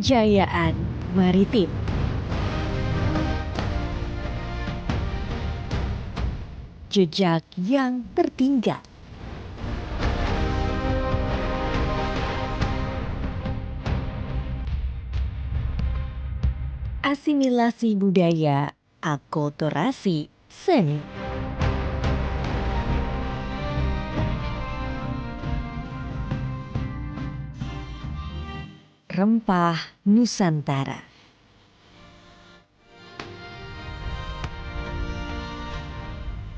Kejayaan Maritim. Jejak yang tertinggal. Asimilasi budaya, akulturasi seni. Rempah Nusantara.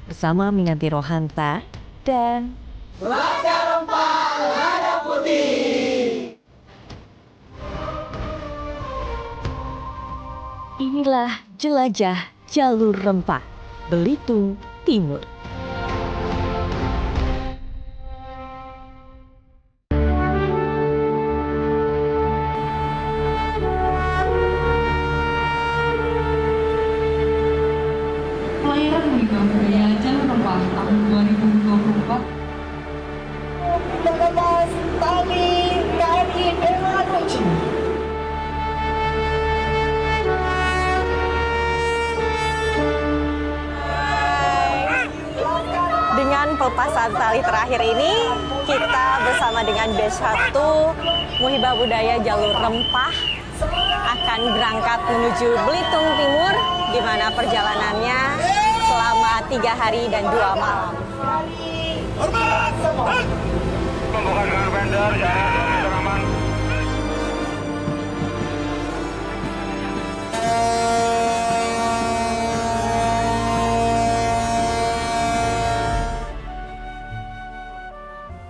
Bersama Minanti Rohanta dan Laskar Rempah Lada Putih. Inilah jelajah jalur rempah Belitung Timur. Pelayaran Muhibah Budaya Jalur Rempah tahun 2024 Mengemas tali KRI Dewa Ruci. Dengan pelepasan tali terakhir ini, kita bersama dengan batch 1 Muhibah Budaya Jalur Rempah akan berangkat menuju Belitung Timur, di mana perjalanannya selama 3 hari dan 2 malam. Pembukaan dengan vendor, jarak 2 meter aman.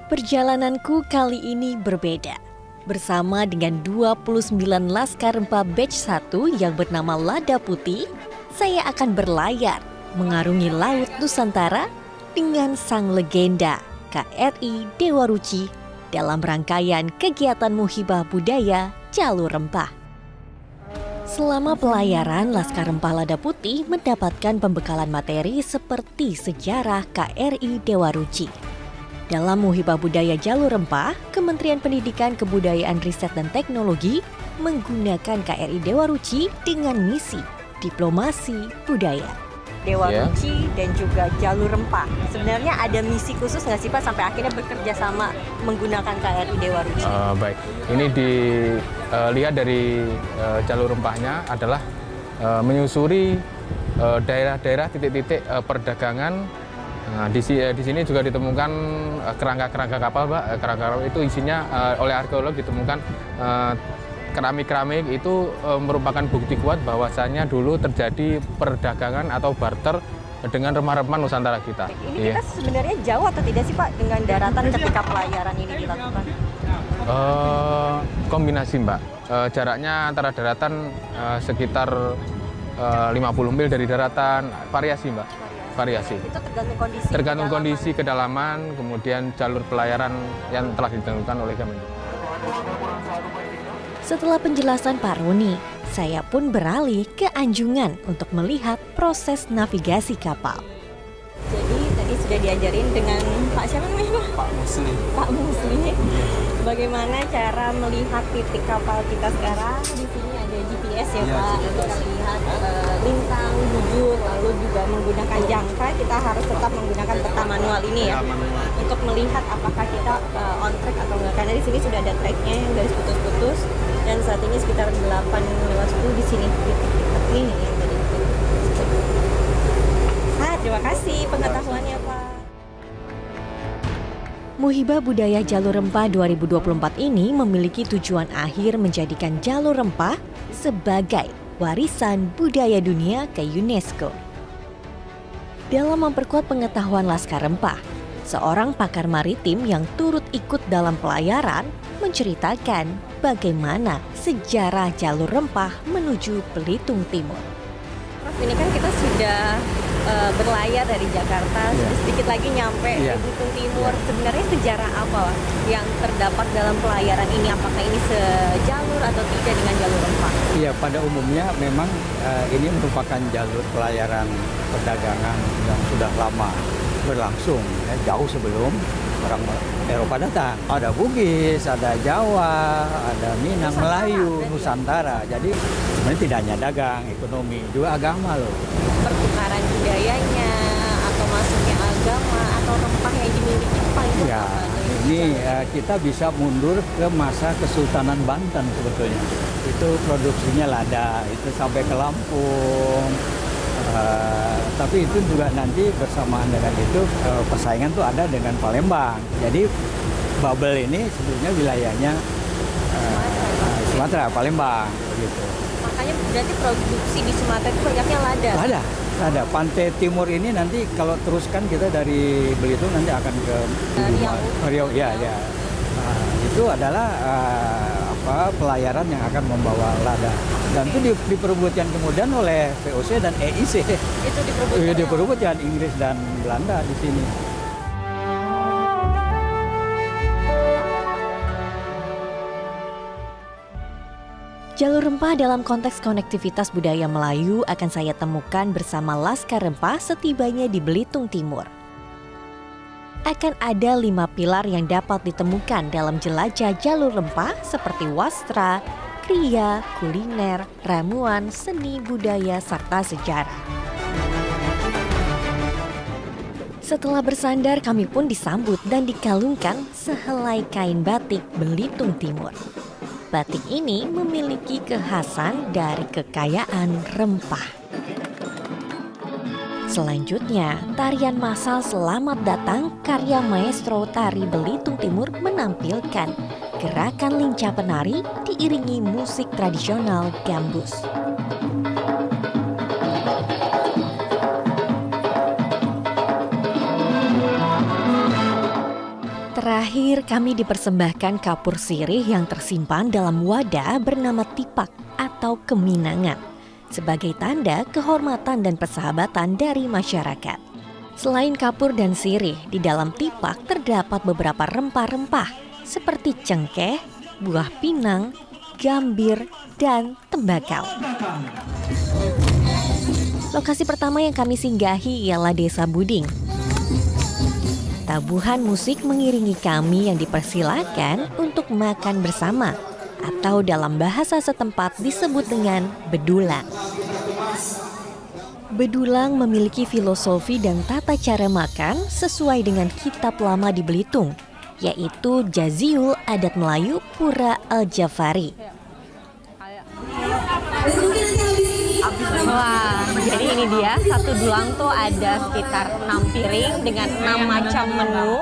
Perjalananku kali ini berbeda. Bersama dengan 29 Laskar Rempah batch 1 yang bernama Lada Putih, saya akan berlayar mengarungi Laut Nusantara dengan sang legenda KRI Dewa Ruci dalam rangkaian kegiatan Muhibah Budaya Jalur Rempah. Selama pelayaran, Laskar Rempah Lada Putih mendapatkan pembekalan materi seperti sejarah KRI Dewa Ruci. Dalam Muhibah Budaya Jalur Rempah, Kementerian Pendidikan, Kebudayaan, Riset, dan Teknologi menggunakan KRI Dewa Ruci dengan misi diplomasi budaya. Dewa Ruci dan juga Jalur Rempah. Sebenarnya ada misi khusus nggak sih Pak sampai akhirnya bekerja sama menggunakan KRI Dewa Ruci? Baik, ini dilihat dari jalur rempahnya adalah menyusuri daerah-daerah titik-titik perdagangan. Nah, di sini juga ditemukan kerangka-kerangka kapal, Pak. Kerangka kapal itu isinya oleh arkeolog ditemukan keramik-keramik itu merupakan bukti kuat bahwasannya dulu terjadi perdagangan atau barter dengan rempah-rempah Nusantara kita. Ini kita sebenarnya jauh atau tidak sih Pak dengan daratan ketika pelayaran ini dilakukan? Kombinasi, Mbak. Jaraknya antara daratan sekitar 50 mil dari daratan, variasi, Mbak. Variasi. Itu tergantung kondisi. Tergantung kondisi kedalaman, kemudian jalur pelayaran yang telah ditentukan oleh Kemenlu. Setelah penjelasan Pak Roni, saya pun beralih ke Anjungan untuk melihat proses navigasi kapal. Jadi tadi sudah diajarin dengan Pak siapa namanya? Pak Musli. Pak Musli. Bagaimana cara melihat titik kapal kita sekarang? Di sini ada GPS ya Pak. Kita lihat lintang, bujur, lalu juga menggunakan jangka. Kita harus tetap menggunakan peta manual ini ya, untuk melihat apakah kita on track atau enggak. Karena di sini sudah ada tracknya yang garis putus-putus. Dan saat ini sekitar 8:10 di sini titik-titik ini yang tadi. Terima kasih pengetahuannya Pak. Muhibah Budaya Jalur Rempah 2024 ini memiliki tujuan akhir menjadikan Jalur Rempah sebagai warisan budaya dunia ke UNESCO. Dalam memperkuat pengetahuan Laskar Rempah, seorang pakar maritim yang turut ikut dalam pelayaran menceritakan bagaimana sejarah Jalur Rempah menuju Belitung Timur. Prof, ini kan kita sudah berlayar dari Jakarta, sedikit lagi nyampe di Belitung Timur. Sebenarnya sejarah apa yang terdapat dalam pelayaran ini? Apakah ini sejalur atau tidak dengan Jalur Rempah? Iya, pada umumnya memang ini merupakan jalur pelayaran perdagangan yang sudah lama berlangsung, jauh sebelum orang Eropa datang. Ada Bugis, ada Jawa, ada Minang, Melayu, Nusantara. Jadi sebenarnya tidak hanya dagang, ekonomi, juga agama loh. Pertukaran budayanya atau masuknya agama atau rempah yang dimiliki paling Ya, ini kita bisa mundur ke masa Kesultanan Banten sebetulnya. Itu produksinya lada, itu sampai ke Lampung. Tapi itu juga nanti bersamaan dengan itu persaingan tuh ada dengan Palembang. Jadi Babel ini sebetulnya wilayahnya Sumatera, Palembang gitu. Makanya berarti produksi di Sumatera itu banyaknya lada. Lada. Pantai Timur ini nanti kalau teruskan kita dari Belitung nanti akan ke Riau. Ya. Nah, itu adalah pelayaran yang akan membawa lada. Dan itu diperebutkan kemudian oleh VOC dan EIC. Itu diperebutkan. Diperebutkan Inggris dan Belanda di sini. Jalur rempah dalam konteks konektivitas budaya Melayu akan saya temukan bersama Laskar Rempah setibanya di Belitung Timur. Akan ada 5 pilar yang dapat ditemukan dalam jelajah jalur rempah seperti wastra, kriya, kuliner, ramuan, seni, budaya, serta sejarah. Setelah bersandar, kami pun disambut dan dikalungkan sehelai kain batik Belitung Timur. Batik ini memiliki kekhasan dari kekayaan rempah. Selanjutnya, tarian massal Selamat Datang karya maestro tari Belitung Timur menampilkan gerakan lincah penari diiringi musik tradisional gambus. Terakhir, kami dipersembahkan kapur sirih yang tersimpan dalam wadah bernama tipak atau keminangan sebagai tanda kehormatan dan persahabatan dari masyarakat. Selain kapur dan sirih, di dalam tipak terdapat beberapa rempah-rempah seperti cengkeh, buah pinang, gambir, dan tembakau. Lokasi pertama yang kami singgahi ialah Desa Buding. Tabuhan musik mengiringi kami yang dipersilakan untuk makan bersama atau dalam bahasa setempat disebut dengan bedulang. Bedulang memiliki filosofi dan tata cara makan sesuai dengan kitab lama di Belitung, yaitu Jaziul Adat Melayu Pura Al-Jafari. Wah, jadi ini dia, satu dulang tuh ada sekitar 6 piring dengan 6 macam menu.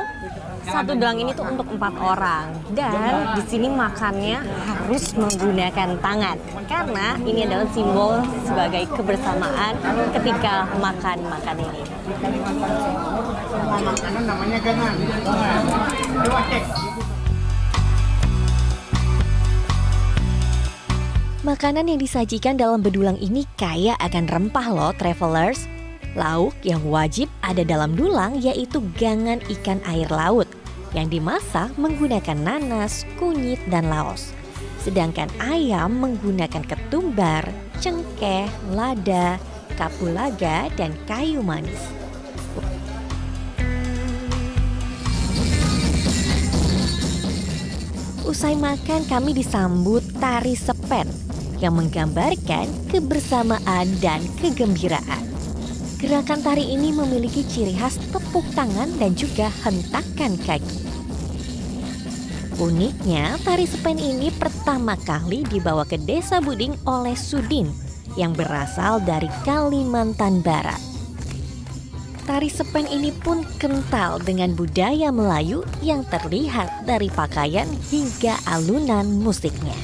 Satu dulang ini tuh untuk 4 orang. Dan di sini makannya harus menggunakan tangan. Karena ini adalah simbol sebagai kebersamaan ketika makan ini. Makanan namanya gangan. Coba cek. Makanan yang disajikan dalam bedulang ini kaya akan rempah loh, travelers. Lauk yang wajib ada dalam dulang yaitu gangan ikan air laut yang dimasak menggunakan nanas, kunyit, dan laos. Sedangkan ayam menggunakan ketumbar, cengkeh, lada, kapulaga, dan kayu manis. Usai makan kami disambut tari sepen yang menggambarkan kebersamaan dan kegembiraan. Gerakan tari ini memiliki ciri khas tepuk tangan dan juga hentakan kaki. Uniknya, tari sepen ini pertama kali dibawa ke Desa Buding oleh Sudin yang berasal dari Kalimantan Barat. Tari sepen ini pun kental dengan budaya Melayu yang terlihat dari pakaian hingga alunan musiknya.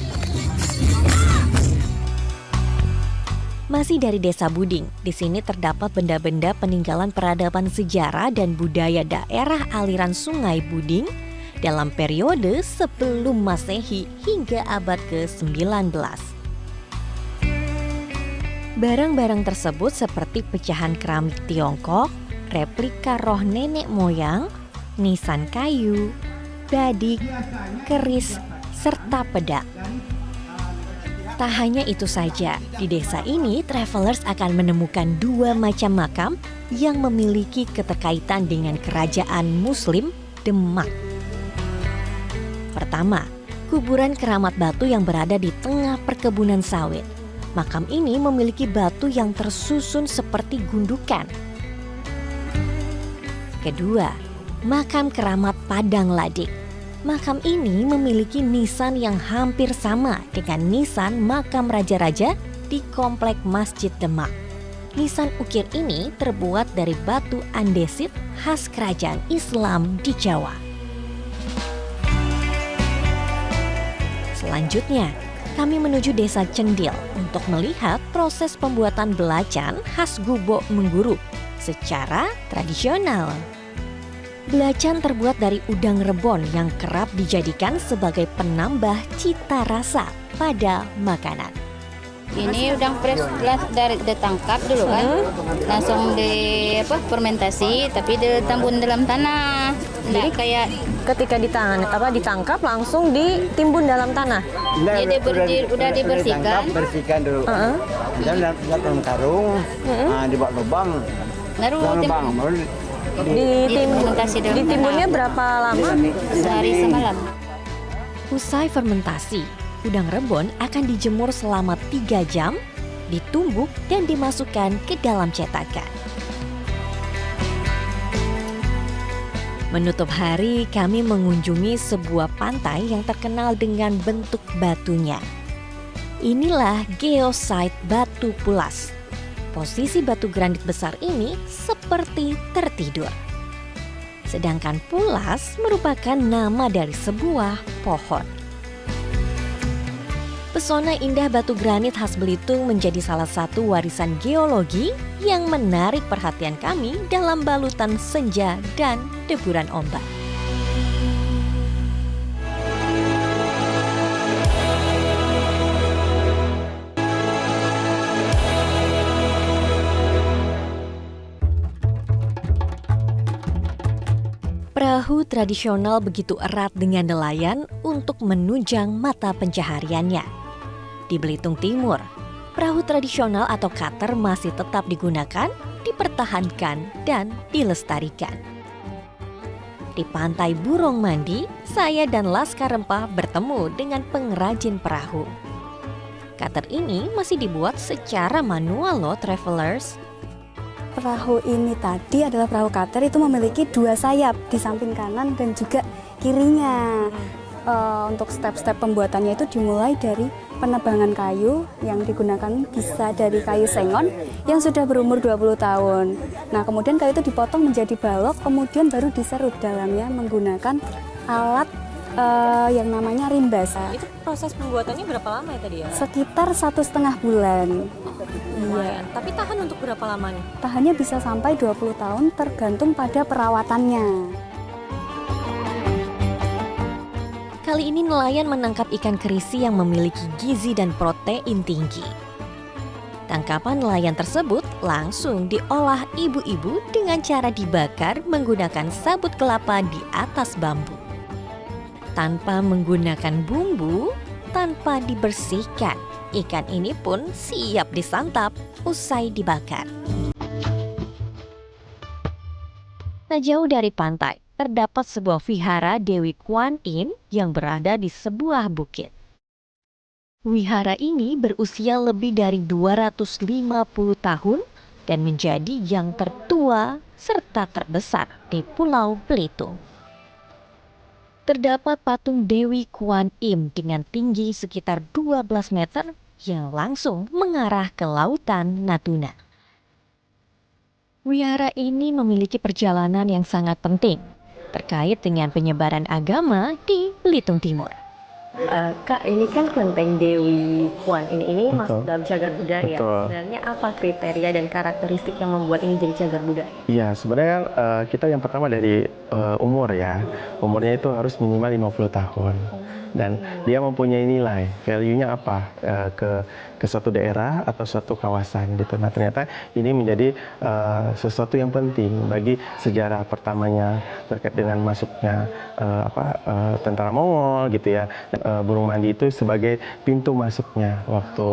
Masih dari Desa Buding, di sini terdapat benda-benda peninggalan peradaban sejarah dan budaya daerah aliran Sungai Buding dalam periode sebelum Masehi hingga abad ke-19. Barang-barang tersebut seperti pecahan keramik Tiongkok, replika roh nenek moyang, nisan kayu, badik, keris, serta pedang. Tak hanya itu saja, di desa ini travelers akan menemukan 2 macam makam yang memiliki keterkaitan dengan kerajaan Muslim Demak. Pertama, kuburan keramat batu yang berada di tengah perkebunan sawit. Makam ini memiliki batu yang tersusun seperti gundukan. Kedua, makam keramat Padang Ladik. Makam ini memiliki nisan yang hampir sama dengan nisan makam raja-raja di komplek Masjid Demak. Nisan ukir ini terbuat dari batu andesit khas kerajaan Islam di Jawa. Selanjutnya, kami menuju Desa Cendil untuk melihat proses pembuatan belacan khas gubok mengguru secara tradisional. Belacan terbuat dari udang rebon yang kerap dijadikan sebagai penambah cita rasa pada makanan. Ini udang fresh dari ditangkap dulu kan, langsung fermentasi, tapi ditambun dalam tanah. Jadi kayak Ketika ditangkap langsung ditimbun dalam tanah. jadi udah dibersihkan, bersihkan dulu. Kita dalam karung, dibuat lubang, baru baru fermentasi dalam Ditimbunnya tanah. berapa lama? Sehari semalam. Usai fermentasi, udang rebon akan dijemur selama 3 jam, ditumbuk dan dimasukkan ke dalam cetakan. Menutup hari, kami mengunjungi sebuah pantai yang terkenal dengan bentuk batunya. Inilah geosite Batu Pulas. Posisi batu granit besar ini seperti tertidur. Sedangkan pulas merupakan nama dari sebuah pohon. Pesona indah batu granit khas Belitung menjadi salah satu warisan geologi yang menarik perhatian kami dalam balutan senja dan deburan ombak. Perahu tradisional begitu erat dengan nelayan untuk menunjang mata pencahariannya. Di Belitung Timur, perahu tradisional atau cutter masih tetap digunakan, dipertahankan, dan dilestarikan. Di pantai Burong Mandi, saya dan Laskar Rempah bertemu dengan pengrajin perahu. Cutter ini masih dibuat secara manual loh, travelers. Perahu ini tadi adalah perahu cutter, itu memiliki 2 sayap di samping kanan dan juga kirinya. Untuk step-step pembuatannya itu dimulai dari penebangan kayu yang digunakan bisa dari kayu sengon yang sudah berumur 20 tahun. Nah, kemudian kayu itu dipotong menjadi balok, kemudian baru diserut dalamnya menggunakan alat yang namanya rimbas. Itu proses pembuatannya berapa lama ya tadi ya? Sekitar 1,5 bulan. Lumayan. Tapi tahan untuk berapa lama nih? Tahannya bisa sampai 20 tahun tergantung pada perawatannya. Kali ini nelayan menangkap ikan kerisi yang memiliki gizi dan protein tinggi. Tangkapan nelayan tersebut langsung diolah ibu-ibu dengan cara dibakar menggunakan sabut kelapa di atas bambu. Tanpa menggunakan bumbu, tanpa dibersihkan, ikan ini pun siap disantap usai dibakar. Tak jauh dari pantai, terdapat sebuah vihara Dewi Kuan Yin yang berada di sebuah bukit. Wihara ini berusia lebih dari 250 tahun dan menjadi yang tertua serta terbesar di Pulau Belitung. Terdapat patung Dewi Kuan Im dengan tinggi sekitar 12 meter yang langsung mengarah ke lautan Natuna. Wihara ini memiliki perjalanan yang sangat penting terkait dengan penyebaran agama di Belitung Timur. Kak, ini kan kelenteng Dewi Kuan ini masuk Betul. dalam cagar budaya. Betul. Sebenarnya apa kriteria dan karakteristik yang membuat ini jadi cagar budaya? Iya, sebenarnya kita yang pertama dari umur ya. Umurnya itu harus minimal 50 tahun. Dan dia mempunyai nilai, value-nya apa ke suatu daerah atau suatu kawasan gitu. Nah, ternyata ini menjadi sesuatu yang penting bagi sejarah pertamanya terkait dengan masuknya tentara Mongol gitu ya. Burung Mandi itu sebagai pintu masuknya waktu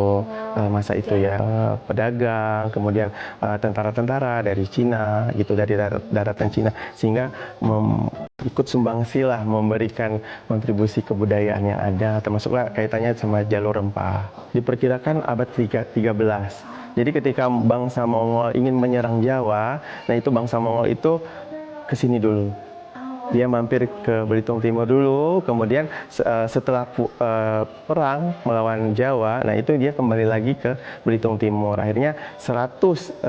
masa itu ya, pedagang, kemudian tentara-tentara dari Cina gitu, dari daratan Cina, sehingga ikut sumbangsi lah, memberikan kontribusi kebudayaan yang ada, termasuklah kaitannya sama jalur rempah. Diperkirakan abad 13. Jadi ketika bangsa Mongol ingin menyerang Jawa, nah itu bangsa Mongol itu ke sini dulu. Dia mampir ke Belitung Timur dulu, kemudian setelah perang melawan Jawa, nah itu dia kembali lagi ke Belitung Timur. Akhirnya 100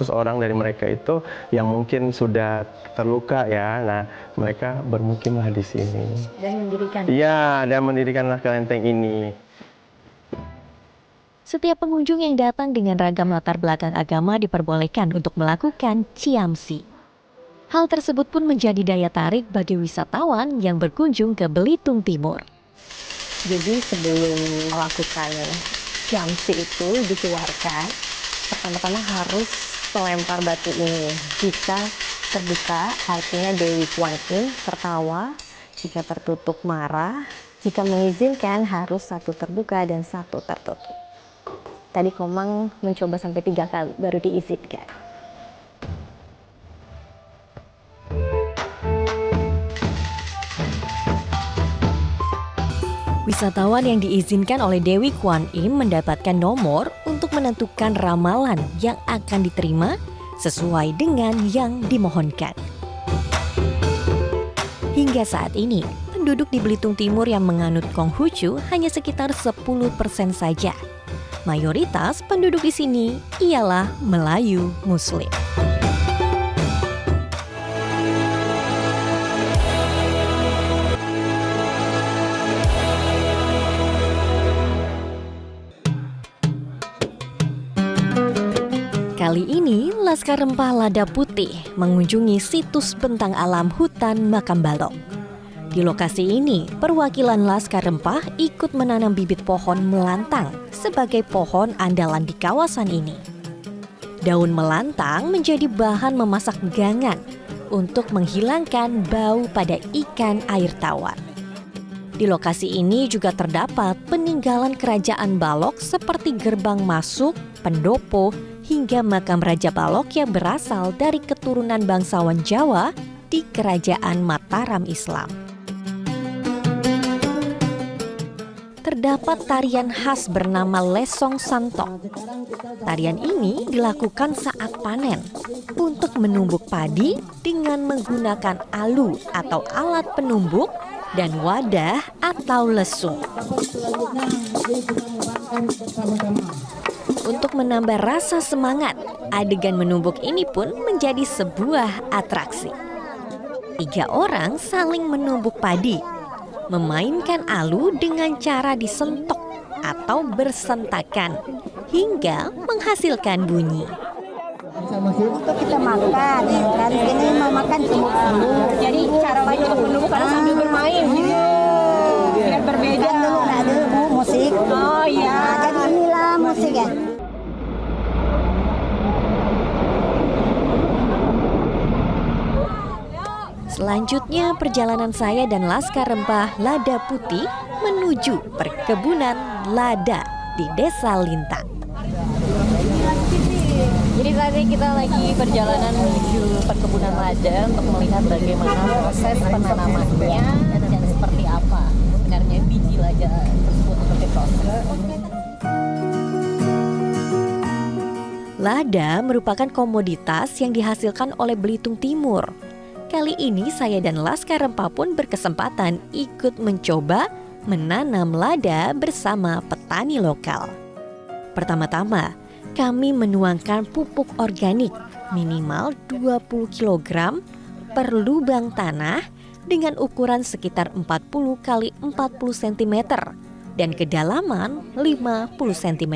orang dari mereka itu yang mungkin sudah terluka ya, nah mereka bermukimlah di sini. Dan mendirikan. Iya, dan mendirikanlah kelenteng ini. Setiap pengunjung yang datang dengan ragam latar belakang agama diperbolehkan untuk melakukan ciamsi. Hal tersebut pun menjadi daya tarik bagi wisatawan yang berkunjung ke Belitung Timur. Jadi sebelum melakukan ciamsi itu dikeluarkan, pertama-tama harus melempar batu ini. Jika terbuka, artinya Dewi Kuan Im tertawa. Jika tertutup, marah. Jika mengizinkan, harus satu terbuka dan satu tertutup. Tadi Komang mencoba sampai 3 kali, baru diizinkan. Wisatawan yang diizinkan oleh Dewi Kuan Im mendapatkan nomor untuk menentukan ramalan yang akan diterima sesuai dengan yang dimohonkan. Hingga saat ini, penduduk di Belitung Timur yang menganut Konghucu hanya sekitar 10% saja. Mayoritas penduduk di sini ialah Melayu Muslim. Kali ini, Laskar Rempah Lada Putih mengunjungi situs bentang alam hutan Makam Balok. Di lokasi ini, perwakilan Laskar Rempah ikut menanam bibit pohon melantang sebagai pohon andalan di kawasan ini. Daun melantang menjadi bahan memasak gangan untuk menghilangkan bau pada ikan air tawar. Di lokasi ini juga terdapat peninggalan kerajaan Balok seperti gerbang masuk, pendopo, hingga makam Raja Balok yang berasal dari keturunan bangsawan Jawa di Kerajaan Mataram Islam. Terdapat tarian khas bernama Lesong Santok. Tarian ini dilakukan saat panen untuk menumbuk padi dengan menggunakan alu atau alat penumbuk dan wadah atau lesung. Untuk menambah rasa semangat, adegan menumbuk ini pun menjadi sebuah atraksi. 3 orang saling menumbuk padi, memainkan alu dengan cara disentok atau bersentakan hingga menghasilkan bunyi. Untuk kita makan, dari sini mau makan semua. Jadi cara untuk menumbuk karena sambil bermain gitu. Biar berbeda. Kan dulu ada musik. Oh iya. Nah, jadi inilah musik ya. Selanjutnya perjalanan saya dan Laskar Rempah Lada Putih menuju perkebunan lada di Desa Lintang. Jadi tadi kita lagi perjalanan menuju perkebunan lada untuk melihat bagaimana proses penanamannya dan seperti apa sebenarnya biji lada tersebut untuk diproses. Lada merupakan komoditas yang dihasilkan oleh Belitung Timur. Kali ini saya dan Laskar Rempah pun berkesempatan ikut mencoba menanam lada bersama petani lokal. Pertama-tama, kami menuangkan pupuk organik minimal 20 kg per lubang tanah dengan ukuran sekitar 40 x 40 cm dan kedalaman 50 cm.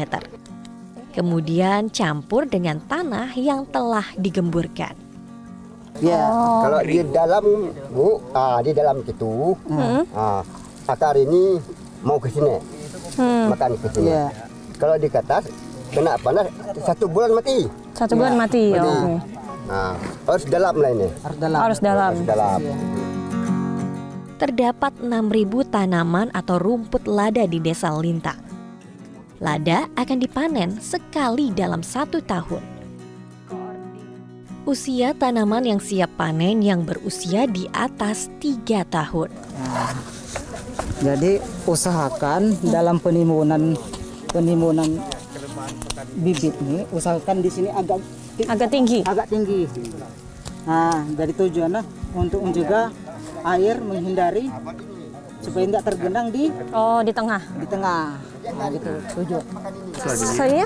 Kemudian campur dengan tanah yang telah digemburkan. Ya, kalau di dalam Bu, di dalam itu akar ini mau ke sini, makan ke sini. Kalau di atas kena panas 1 bulan mati. 1 bulan mati. Okay. Nah, harus dalam lah ini. Harus dalam. Terdapat 6.000 tanaman atau rumput lada di Desa Lintang. Lada akan dipanen sekali dalam 1 tahun. Usia tanaman yang siap panen yang berusia di atas 3 tahun. Jadi usahakan dalam penimbunan bibit ini, usahakan di sini agak tinggi. Nah, dari tujuannya untuk mencegah air menghindari supaya tidak tergenang di tengah. Nah, gitu tujuan.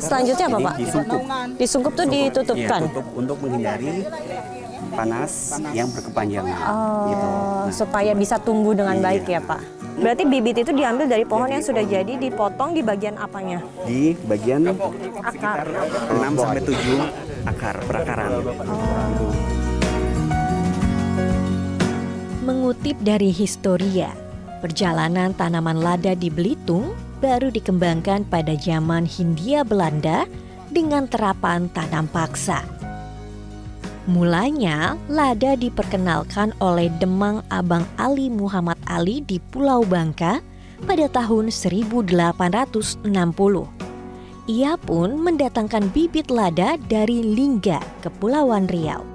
Selanjutnya apa, Pak? Disungkup. Disungkup tuh ditutupkan. Iya, tutup untuk menghindari panas yang berkepanjangan. Gitu. Supaya bisa tumbuh dengan baik ya, Pak. Berarti bibit itu diambil dari pohon yang sudah jadi, dipotong di bagian apanya? Di bagian Akar. sekitar 6-7 akar perakaran. Mengutip dari Historia, perjalanan tanaman lada di Belitung baru dikembangkan pada zaman Hindia Belanda dengan terapan tanam paksa. Mulanya, lada diperkenalkan oleh Demang Abang Ali Muhammad Ali di Pulau Bangka pada tahun 1860. Ia pun mendatangkan bibit lada dari Lingga, Kepulauan Riau.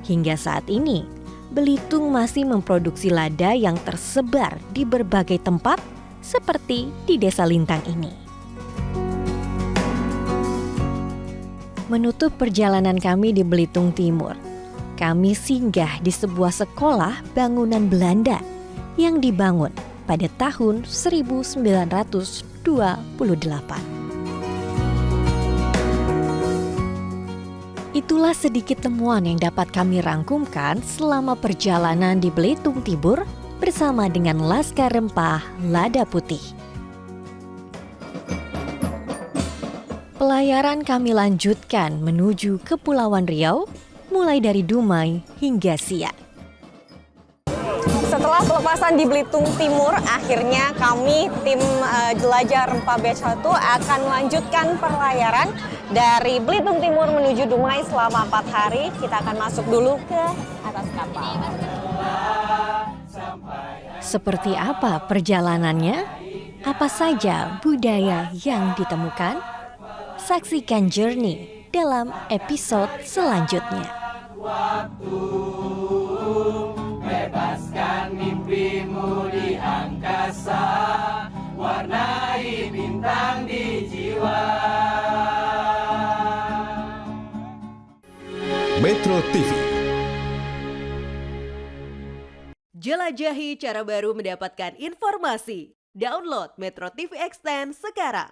Hingga saat ini, Belitung masih memproduksi lada yang tersebar di berbagai tempat seperti di Desa Lintang ini. Menutup perjalanan kami di Belitung Timur, kami singgah di sebuah sekolah bangunan Belanda yang dibangun pada tahun 1928. Itulah sedikit temuan yang dapat kami rangkumkan selama perjalanan di Belitung Timur bersama dengan Laskar Rempah Lada Putih. Pelayaran kami lanjutkan menuju Kepulauan Riau, mulai dari Dumai hingga Siak. Setelah pelepasan di Belitung Timur, akhirnya kami tim jelajah Rempah Batch 1 akan melanjutkan pelayaran dari Belitung Timur menuju Dumai selama 4 hari. Kita akan masuk dulu ke atas kapal. Seperti apa perjalanannya? Apa saja budaya yang ditemukan? Saksikan Journey dalam episode selanjutnya. Bebaskan mimpimu di angkasa, warnai bintang di jiwa. Metro TV. Jelajahi cara baru mendapatkan informasi. Download Metro TV Extend sekarang.